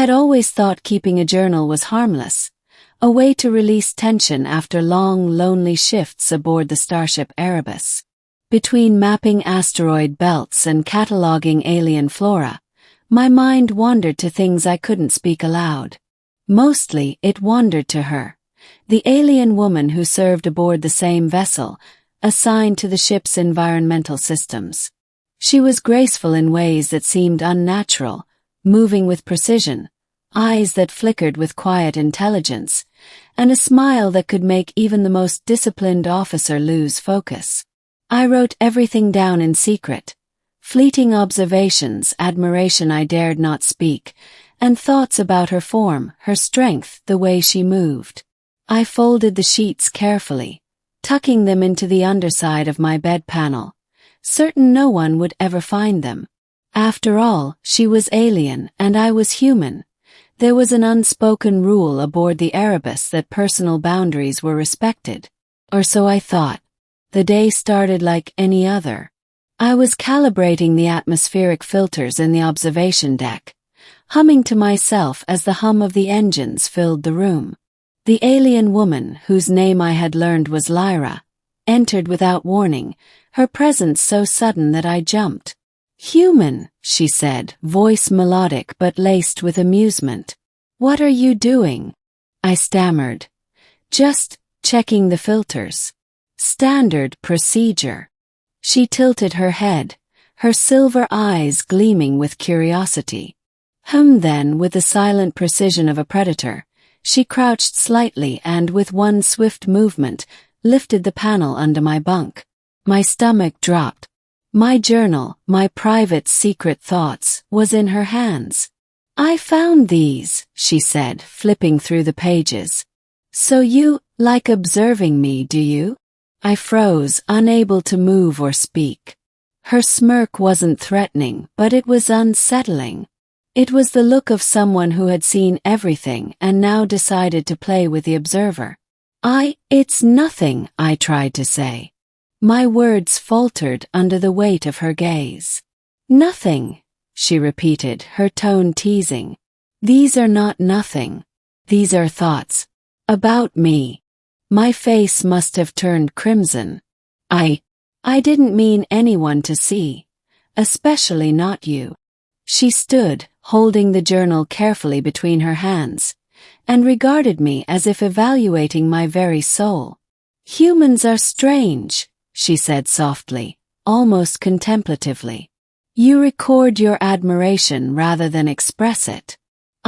had always thought keeping a journal was harmless, a way to release tension after long, lonely shifts aboard the Starship Erebus. Between mapping asteroid belts and cataloging alien flora, my mind wandered to things I couldn't speak aloud. Mostly, it wandered to her, the alien woman who served aboard the same vessel, assigned to the ship's environmental systems. She was graceful in ways that seemed unnatural, moving with precision, eyes that flickered with quiet intelligence, and a smile that could make even the most disciplined officer lose focus. I wrote everything down in secret, fleeting observations, admiration I dared not speak, and thoughts about her form, her strength, the way she moved. I folded the sheets carefully, tucking them into the underside of my bed panel, certain no one would ever find them. After all, she was alien and I was human. There was an unspoken rule aboard the Erebus that personal boundaries were respected. Or so I thought. The day started like any other. I was calibrating the atmospheric filters in the observation deck, humming to myself as the hum of the engines filled the room. The alien woman, whose name I had learned was Lyra, entered without warning, her presence so sudden that I jumped. "Human," she said, voice melodic but laced with amusement. "What are you doing?" I stammered. "Just checking the filters. Standard procedure." She tilted her head, her silver eyes gleaming with curiosity. Then, with the silent precision of a predator, she crouched slightly and, with one swift movement, lifted the panel under my bunk. My stomach dropped. My journal, my private secret thoughts, was in her hands. "I found these," she said, flipping through the pages. "So you like observing me, do you?" I froze, unable to move or speak. Her smirk wasn't threatening, but it was unsettling. It was the look of someone who had seen everything and now decided to play with the observer. It's nothing," I tried to say. My words faltered under the weight of her gaze. "Nothing," she repeated, her tone teasing. "These are not nothing. These are thoughts. About me." My face must have turned crimson. I didn't mean anyone to see. Especially not you." She stood, holding the journal carefully between her hands, and regarded me as if evaluating my very soul. "Humans are strange," she said softly, almost contemplatively. "You record your admiration rather than express it.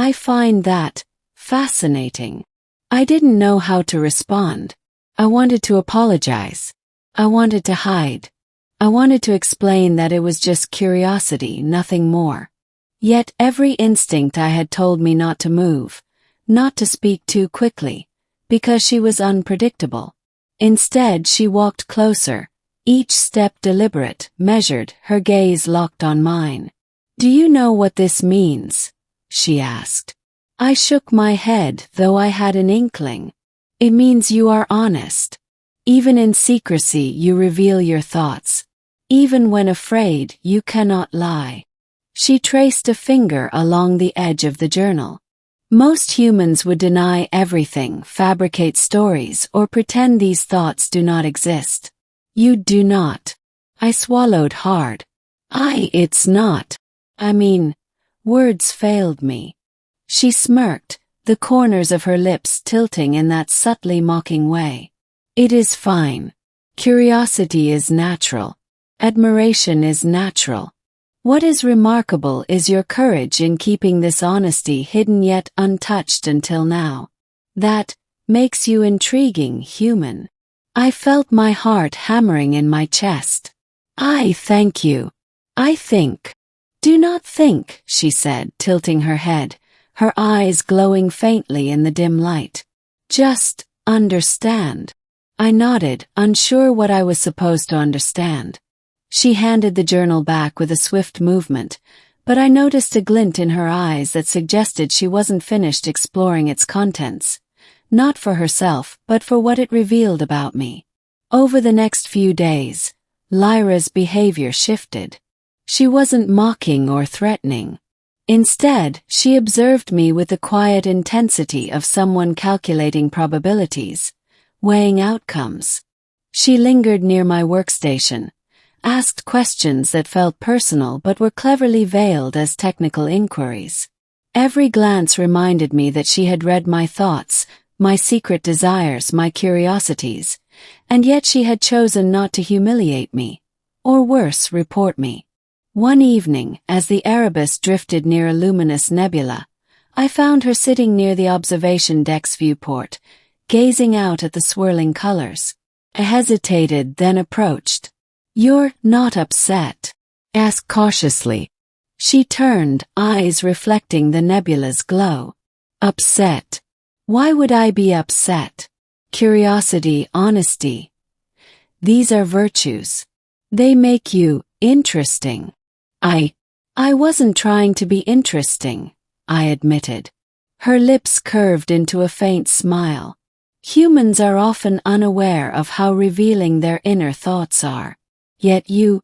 I find that fascinating." I didn't know how to respond. I wanted to apologize. I wanted to hide. I wanted to explain that it was just curiosity, nothing more. Yet every instinct I had told me not to move, not to speak too quickly, because she was unpredictable. Instead, she walked closer, each step deliberate, measured, her gaze locked on mine. "Do you know what this means?" she asked. I shook my head, though I had an inkling. "It means you are honest. Even in secrecy you reveal your thoughts. Even when afraid, you cannot lie." She traced a finger along the edge of the journal. "Most humans would deny everything, fabricate stories, or pretend these thoughts do not exist. You do not." I swallowed hard. It's not. Words failed me. She smirked, the corners of her lips tilting in that subtly mocking way. "It is fine. Curiosity is natural. Admiration is natural. What is remarkable is your courage in keeping this honesty hidden yet untouched until now. That makes you intriguing, human." I felt my heart hammering in my chest. "I thank you. I think." "Do not think," she said, tilting her head, her eyes glowing faintly in the dim light. "Just understand." I nodded, unsure what I was supposed to understand. She handed the journal back with a swift movement, but I noticed a glint in her eyes that suggested she wasn't finished exploring its contents. Not for herself, but for what it revealed about me. Over the next few days, Lyra's behavior shifted. She wasn't mocking or threatening. Instead, she observed me with the quiet intensity of someone calculating probabilities, weighing outcomes. She lingered near my workstation, asked questions that felt personal but were cleverly veiled as technical inquiries. Every glance reminded me that she had read my thoughts, my secret desires, my curiosities, and yet she had chosen not to humiliate me, or worse, report me. One evening, as the Erebus drifted near a luminous nebula, I found her sitting near the observation deck's viewport, gazing out at the swirling colors. I hesitated, then approached. "You're not upset?" asked cautiously. She turned, eyes reflecting the nebula's glow. "Upset? Why would I be upset? Curiosity, honesty. These are virtues. They make you interesting." I wasn't trying to be interesting, I admitted. Her lips curved into a faint smile. Humans are often unaware of how revealing their inner thoughts are. Yet you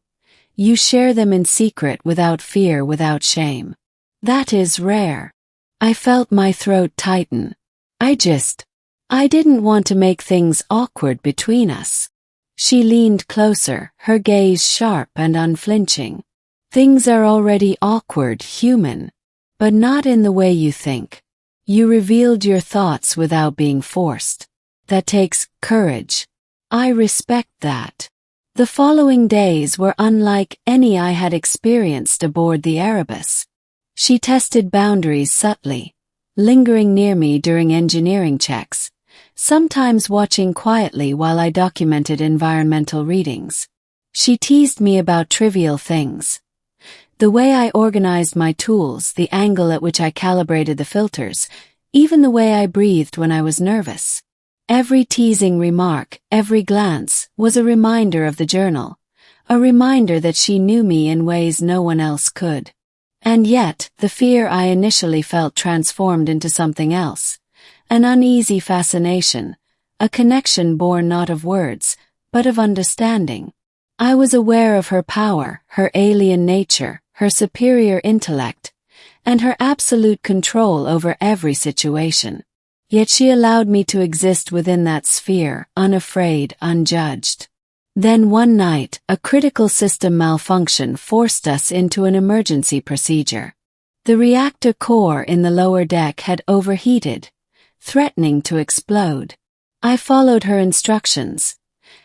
share them in secret without fear, without shame. That is rare. I felt my throat tighten. I didn't want to make things awkward between us. She leaned closer, her gaze sharp and unflinching. "Things are already awkward, human. But not in the way you think. You revealed your thoughts without being forced. That takes courage. I respect that." The following days were unlike any I had experienced aboard the Erebus. She tested boundaries subtly, lingering near me during engineering checks, sometimes watching quietly while I documented environmental readings. She teased me about trivial things. The way I organized my tools, the angle at which I calibrated the filters, even the way I breathed when I was nervous. Every teasing remark, every glance, was a reminder of the journal, a reminder that she knew me in ways no one else could. And yet, the fear I initially felt transformed into something else, an uneasy fascination, a connection born not of words, but of understanding. I was aware of her power, her alien nature, her superior intellect, and her absolute control over every situation. Yet she allowed me to exist within that sphere, unafraid, unjudged. Then one night, a critical system malfunction forced us into an emergency procedure. The reactor core in the lower deck had overheated, threatening to explode. I followed her instructions,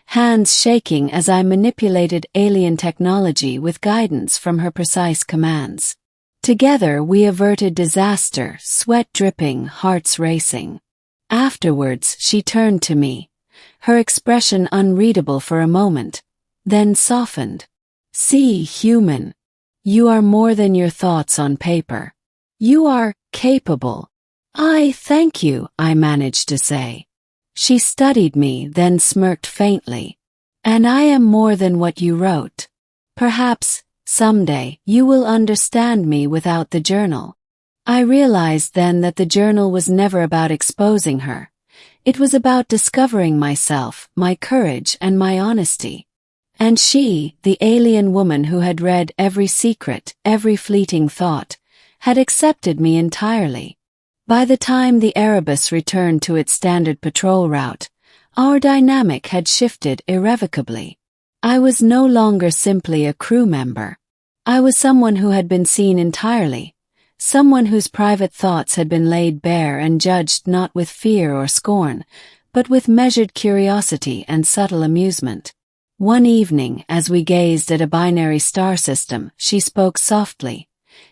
hands shaking as I manipulated alien technology with guidance from her precise commands. Together we averted disaster, sweat dripping, hearts racing. Afterwards, she turned to me, her expression unreadable for a moment, then softened. "See, human. You are more than your thoughts on paper. You are capable." "I thank you," I managed to say. She studied me, then smirked faintly. "And I am more than what you wrote. Perhaps, someday, you will understand me without the journal." I realized then that the journal was never about exposing her. It was about discovering myself, my courage, and my honesty. And she, the alien woman who had read every secret, every fleeting thought, had accepted me entirely. By the time the Erebus returned to its standard patrol route, our dynamic had shifted irrevocably. I was no longer simply a crew member. I was someone who had been seen entirely, someone whose private thoughts had been laid bare and judged not with fear or scorn, but with measured curiosity and subtle amusement. One evening, as we gazed at a binary star system, she spoke softly.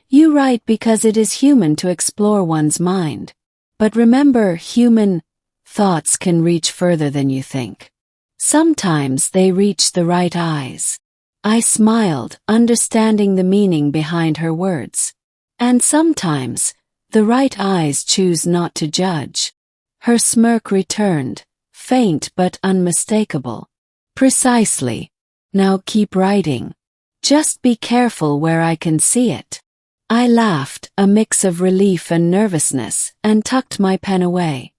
"You write because it is human to explore one's mind. But remember, human thoughts can reach further than you think. Sometimes they reach the right eyes." I smiled, understanding the meaning behind her words. "And sometimes, the right eyes choose not to judge." Her smirk returned, faint but unmistakable. "Precisely. Now keep writing. Just be careful where I can see it." I laughed, a mix of relief and nervousness, and tucked my pen away.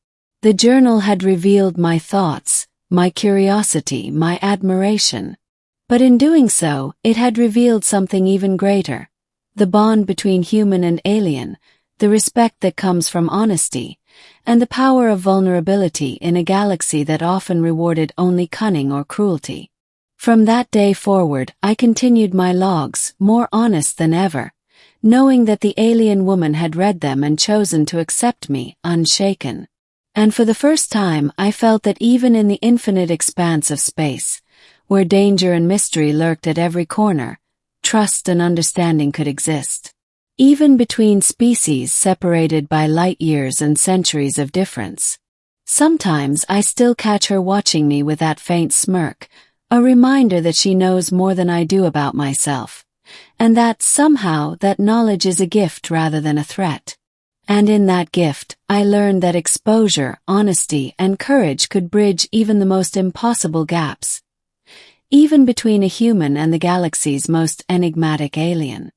The journal had revealed my thoughts, my curiosity, my admiration. But in doing so, it had revealed something even greater: the bond between human and alien, the respect that comes from honesty, and the power of vulnerability in a galaxy that often rewarded only cunning or cruelty. From that day forward, I continued my logs, more honest than ever, knowing that the alien woman had read them and chosen to accept me, unshaken. And for the first time, I felt that even in the infinite expanse of space, where danger and mystery lurked at every corner, trust and understanding could exist. Even between species separated by light years and centuries of difference. Sometimes I still catch her watching me with that faint smirk, a reminder that she knows more than I do about myself, and that somehow that knowledge is a gift rather than a threat. And in that gift, I learned that exposure, honesty, and courage could bridge even the most impossible gaps, even between a human and the galaxy's most enigmatic alien.